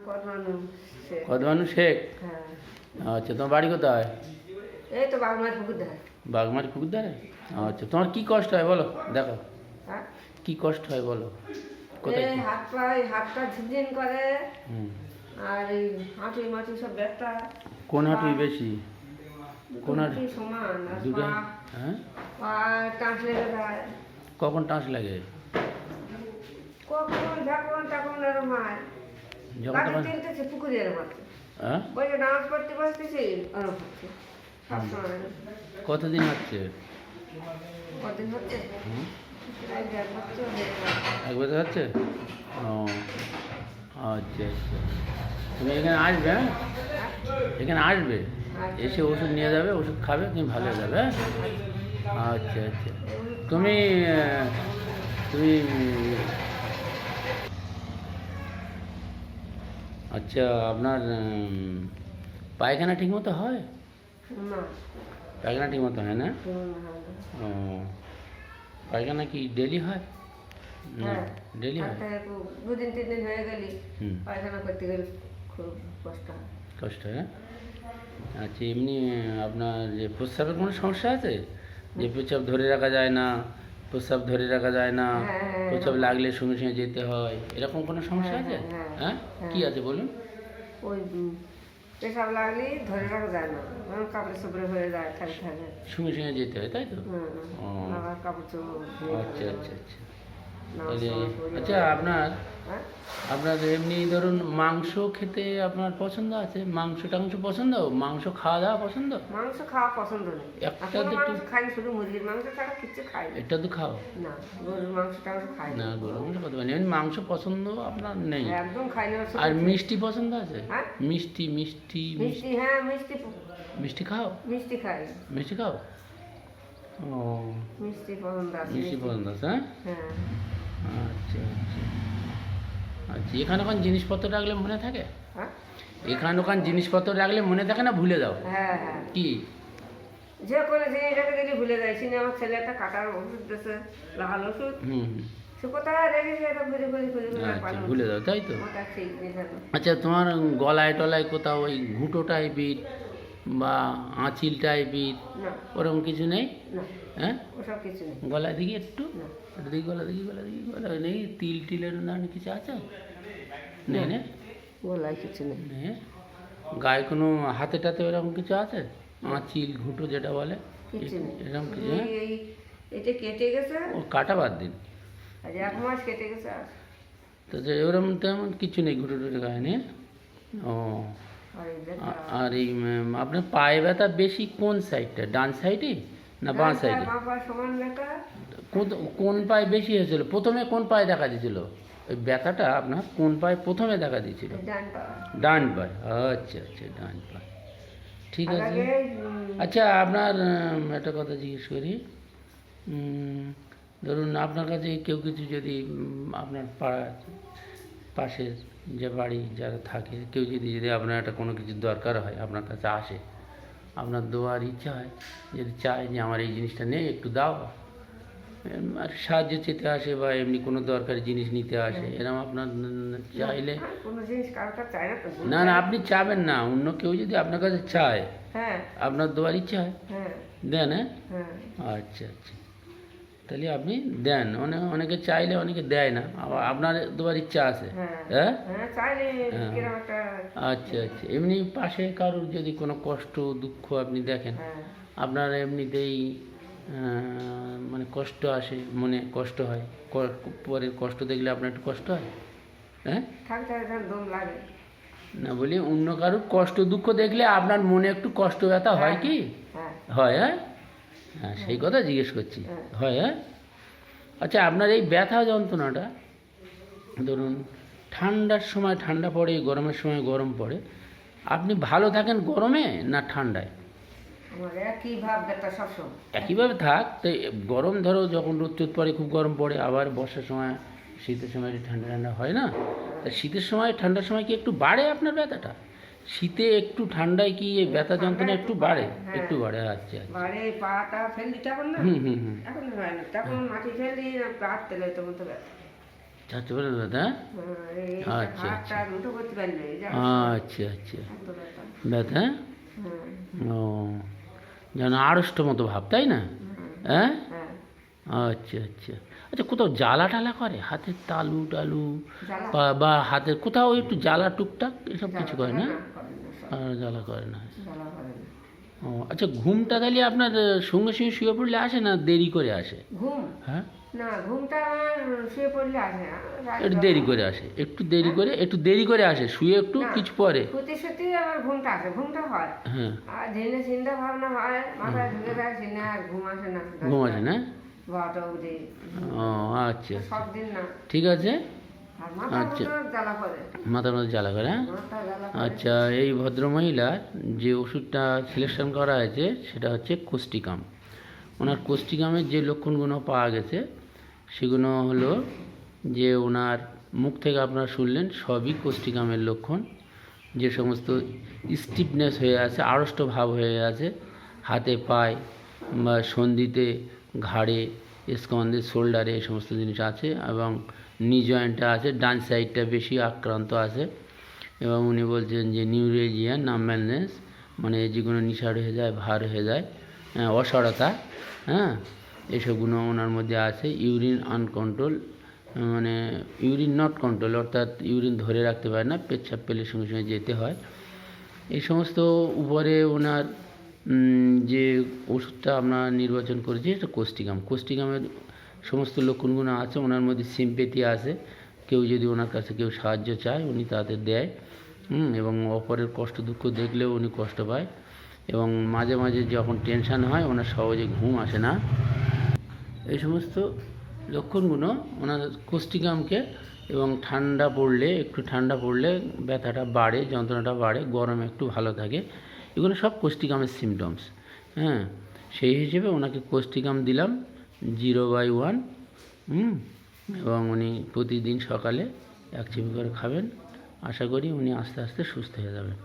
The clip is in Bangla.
কদমানু শেখ। কদমানু শেখ। হ্যাঁ। আচ্ছা, তোমার বাড়ি কোথায়? এই তো বাগমার পুকুর ধারে। বাগমারি পুকুর ধারে। আচ্ছা, তোমার কি কষ্ট হয় বলো, দেখো হ্যাঁ, কি কষ্ট হয় বলো, কোথায় এই কি? হাতটা ঝিনঝিন করে, হুম। আর এই হাঁটুই মাটি সব ব্যথা। কোন হাঁটুই বেশি? কোন হাঁটু? সমান, আর দুটো? পা হ্যাঁ। পা টাঁচ লেগে যায়। কখন টাঁচ লাগে? কখন যখন তখন এরম হয়। যখন গাছে তখন? তিনটেছে পুকুরে এরম হচ্ছে। হ্যাঁ। বলছে নামাজ পড়তে বসতেছি এরম হচ্ছে সবসময়। কতদিন হচ্ছে? কদিন হচ্ছে? হুম। এক দেড় বছর হয়ে গেল। এক বছর হচ্ছে? ও আচ্ছা আচ্ছা, তুমি এখানে আসবে? হ্যাঁ, এখানে আসবে, এসে ওষুধ নিয়ে যাবে, ওষুধ খাবে, তুমি ভালো হয়ে যাবে। হ্যাঁ, আচ্ছা আচ্ছা। তুমি তুমি আচ্ছা, আপনার পায়খানা ঠিক মতো হয়? না, পায়খানা ঠিক মতো হয় না? ও, পায়খানা কি ডেলি হয়? না, হ্যাঁ, ডেলি হয়? দুদিন তিন দিন হয়ে গেলি হুম। পায়খানা করতে গেলে খুব কষ্ট হয়। কষ্ট হয়, হ্যাঁ? আচ্ছা, এমনি আপনার যে প্রস্রাবের কোনো সমস্যা আছে? যে প্রস্রাব ধরে রাখা যায় না, প্রস্রাব ধরে রাখা যায় না, হ্যাঁ, প্রস্রাব লাগলে সঙ্গে সঙ্গে যেতে হয়, এরকম কোনো সমস্যা আছে? হ্যাঁ, হ্যাঁ, কি আছে বলুন? ওই পেশাব লাগলে ধরে রাখা যায় না, কাপড় চোপড়ে হয়ে যায় থাকে থাকে। সঙ্গে সঙ্গে যেতে হয়, তাই তো? ও, আবার কাপড় চোপড় আচ্ছা আচ্ছা আচ্ছা। নামাজ তাহলে টামাজ পড়ে আচ্ছা, আপনার হ্যাঁ? আপনার এমনি ধরুন মাংস খেতে আপনার পছন্দ আছে? মাংস টাংস পছন্দ? মাংস খাওয়া দাওয়া পছন্দ? মাংস খাওয়া পছন্দ নেই। একটা এখনো দুটো? মাংস খাই, শুধু মুরগির মাংস ছাড়া কিছু খাই না। এটা তো খাও না, গরুর মাংস টাংস খাই না? না। গরু মাংস কত মানে মাংস পছন্দ আপনার নেই? একদম খাই না। আর মিষ্টি পছন্দ আছে? হ্যাঁ? মিষ্টি মিষ্টি মিষ্টি, হ্যাঁ মিষ্টি মিষ্টি খাও? মিষ্টি খাই। মিষ্টি খাও? ও, মিষ্টি পছন্দ আছে। মিষ্টি পছন্দ আছে, হ্যাঁ? হ্যাঁ। আচ্ছা আচ্ছা আচ্ছা। এখানে ওখান জিনিসপত্র রাখলে মনে থাকে? হ্যাঁ, এখানে ওখান জিনিসপত্র রাখলে মনে থাকে না ভুলে যাও? হ্যাঁ, হ্যাঁ। কি? যে কোনো জিনিসটাকে যদি ভুলে যায়, আমার ছেলে একটা কাটার ওষুধ দিয়েছে, লাল ওষুধ, হুম হুম। সে কোথায় রেখেছে এটা খুঁজে খুঁজে খুঁজে খুঁজে আর আচ্ছা, পালাম। ভুলে যাও, তাই তো? ওটা ঠিক নিয়ে আচ্ছা, তোমার গলায় টলায় কোথাও ওই ঘুঁটো টাইপের বা আঁচিল টাইপের না, ওরকম কিছু নেই? না, হ্যাঁ, ওসব কিছু নেই। গলায় দেখি একটু, না, একটু দেখি গলা, দেখি গলা, দেখি গলা নেই? তিল টিলের না কিছু আছে? নেই না? গলায় কিছু নেই। নেই। গায়ে কোনো হাতে টাতে ওরকম কিছু আছে? আঁচিল ঘুঁটো যেটা বলে, কিছু নেই। এরকম কিছু? হ্যাঁ, এটা কেটে গেছে, ও কাটা বাদ দিন। আর 1 মাস কেটে গেছে। আর তো যে ওরকম তেমন কিছু নেই, ঘুঁটো টুটো গায়ে নেই? ও, আর এই ব্যথা, আর এই আপনার পায়ে ব্যথা বেশি কোন সাইডটা, ডান সাইডে না বাঁ সাইডে? বাঁ পা সমান ব্যথা। কোন পায়ে বেশি হয়েছিল? প্রথমে কোন পায়ে দেখা দিয়েছিল ওই ব্যথাটা আপনার? কোন পায়ে প্রথমে দেখা দিয়েছিল? ডান পা। ডান পায়ে। আচ্ছা আচ্ছা, ডান পায়ে, ঠিক আর আছে। আগে আচ্ছা, আপনার একটা কথা জিজ্ঞেস করি। ধরুন আপনার কাছে কেউ কিছু যদি আপনার পাড়ার পাশের যে বাড়ি যারা থাকে, কেউ যদি আপনার একটা কোনো কিছু দরকার হয়, আপনার কাছে আসে, আপনার দেওয়ার ইচ্ছা হয়, যদি চায় যে আমার এই জিনিসটা নেই একটু দাও, আর সাহায্য চেতে আসে বা এমনি কোনো দরকারি জিনিস নিতে আসে, এরকম আপনার চাইলে? কোনো জিনিস কারোর কাছে চাই না তো। না না, আপনি চাবেন না, অন্য কেউ যদি আপনার কাছে চায়, হ্যাঁ, আপনার দেওয়ার ইচ্ছা হয়, হ্যাঁ, দেন? হ্যাঁ, হ্যাঁ। আচ্ছা আচ্ছা, তাহলে আপনি দেন। অনেকে চাইলে অনেকে দেয় না, আবার আপনার দেওয়ার ইচ্ছা আছে? হ্যাঁ, হ্যাঁ, হ্যাঁ, চাইলে হ্যাঁ। কিরকম একটা। আচ্ছা আচ্ছা। এমনি পাশে কারোর যদি কোনো কষ্ট দুঃখ আপনি দেখেন, হ্যাঁ, আপনার এমনিতেই মানে কষ্ট আসে, মনে কষ্ট হয়, পরে কষ্ট দেখলে আপনার একটু কষ্ট হয়? হ্যাঁ, থাকতে থাকতে দম লাগে। না, বলি অন্য কারোর কষ্ট দুঃখ দেখলে আপনার মনে একটু কষ্ট ব্যথা হয় কি? হ্যাঁ, হয়, হ্যাঁ? হ্যাঁ, সেই কথা জিজ্ঞেস করছি। হ্যাঁ। হয়, হ্যাঁ? আচ্ছা, আপনার এই ব্যথা যন্ত্রণাটা ধরুন ঠান্ডার সময় ঠান্ডা পড়ে, গরমের সময় গরম পড়ে, আপনি ভালো থাকেন গরমে না ঠান্ডায়? আমার একই ভাব ব্যথা সবসময়। একইভাবে থাক তো। গরম ধরো যখন রোদ টোদ পড়ে, খুব গরম পড়ে, আবার বর্ষার সময় শীতের সময় একটু ঠান্ডা ঠান্ডা হয় না? তা শীতের সময় ঠান্ডার সময় কি একটু বাড়ে আপনার ব্যথাটা? শীতে একটু, ঠান্ডায় কি এই ব্যথা যন্ত্রণা একটু বাড়ে? হ্যাঁ। একটু বাড়ে, আচ্ছা আচ্ছা। বাড়ে, পাটা ফেললি তখন না। হুম হুম হুম। এখন হয় না, তখন মাটি ফেললি না পা তেলে তখন তো ব্যথা। ছাড়তে পারেন ব্যথা, হ্যাঁ? এই আচ্ছা, হাতটা আর উঠে করতে পারি না, এই যে আচ্ছা আচ্ছা, এত ব্যথা। ব্যথা, হ্যাঁ, ও যেন আড়ষ্ট মতো ভাব, তাই না? হ্যাঁ, হ্যাঁ, আচ্ছা আচ্ছা। আচ্ছা, কোথাও জ্বালা টালা করে হাতের তালু টালু জ্বালা বা হাতের কোথাও একটু জ্বালা টুকটাক এসব কিছু করে না? করে না, সব আর জ্বালা করে না। জ্বালা করে না। ও আচ্ছা, ঘুমটা তাহলে আপনার সঙ্গে সঙ্গে শুয়ে পড়লে আসে না দেরি করে আসে? ঘুম হ্যাঁ, না, ঘুমটা আমার শুয়ে পড়লে আসে না, রাত একটু যখন- দেরি করে আসে, একটু দেরি করে আসে, শুয়ে একটু না, কিছু পরে। সত্যি সত্যি আমার ঘুমটা আসে, ঘুমটা হয়। হ্যাঁ, আর দিনে চিন্তা ভাবনা হয়, মাথায় ঢুকে যায়, সিনে আর ঘুম আসে না। 12টা না? 12টা অবধি। ও আচ্ছা, সব দিন না। ঠিক আছে। আর মাথা আচ্ছা। জ্বালা করে, মাথার মধ্যে জ্বালা করে, হ্যাঁ? মাথা জ্বালা করে। আচ্ছা, এই ভদ্রমহিলার যে ওষুধটা সিলেকশন করা হয়েছে সেটা হচ্ছে কোস্টিকাম। ওনার কোস্টিকামের যে লক্ষণগুলো পাওয়া গেছে সেগুলো হলো যে ওনার মুখ থেকে আপনারা শুনলেন সবই কোস্টিকামের লক্ষণ। যে সমস্ত স্টিফনেস হয়ে আছে, আড়ষ্ট ভাব হয়ে আছে হাতে পায়ে বা সন্ধিতে, ঘাড়ে, স্কন্ধে, শোল্ডারে, এই সমস্ত জিনিস আছে এবং নি জয়েন্টে আছে, ডান সাইডটা বেশি আক্রান্ত আছে। এবং উনি বলছেন যে নিউরেজিয়া, নাম্বারনেস, মানে যেগুলো নিশার হয়ে যায়, ভার হয়ে যায়, অসাড়তা, হ্যাঁ, এসবগুলো ওনার মধ্যে আছে। ইউরিন আনকন্ট্রোল, মানে ইউরিন নট কন্ট্রোল, অর্থাৎ ইউরিন ধরে রাখতে পারে না, পেচ্ছাপ পেলে সঙ্গে সঙ্গে যেতে হয়। এই সমস্ত উপরে ওনার যে ওষুধটা আমরা নির্বাচন করেছি এটা কোস্টিকাম। কোস্টিকামের সমস্ত লক্ষণগুলো আছে, ওনার মধ্যে সিম্পেথি আছে, কেউ যদি ওনার কাছে কেউ সাহায্য চায় উনি তাদের দেয়, এবং অপরের কষ্ট দুঃখ দেখলেও উনি কষ্ট পায়। এবং মাঝে মাঝে যখন টেনশান হয় ওনার সহজে ঘুম আসে না। এই সমস্ত লক্ষণগুলো ওনার কোস্টিকামকে, এবং একটু ঠান্ডা পড়লে ব্যথাটা বাড়ে, যন্ত্রণাটা বাড়ে, গরমে একটু ভালো থাকে, এগুলো সব কোস্টিকামের সিমটমস। হ্যাঁ, সেই হিসেবে ওনাকে কোস্টিকাম দিলাম 0/1, এবং উনি প্রতিদিন সকালে 1 চিমটি করে খাবেন। আশা করি উনি আস্তে আস্তে সুস্থ হয়ে যাবেন।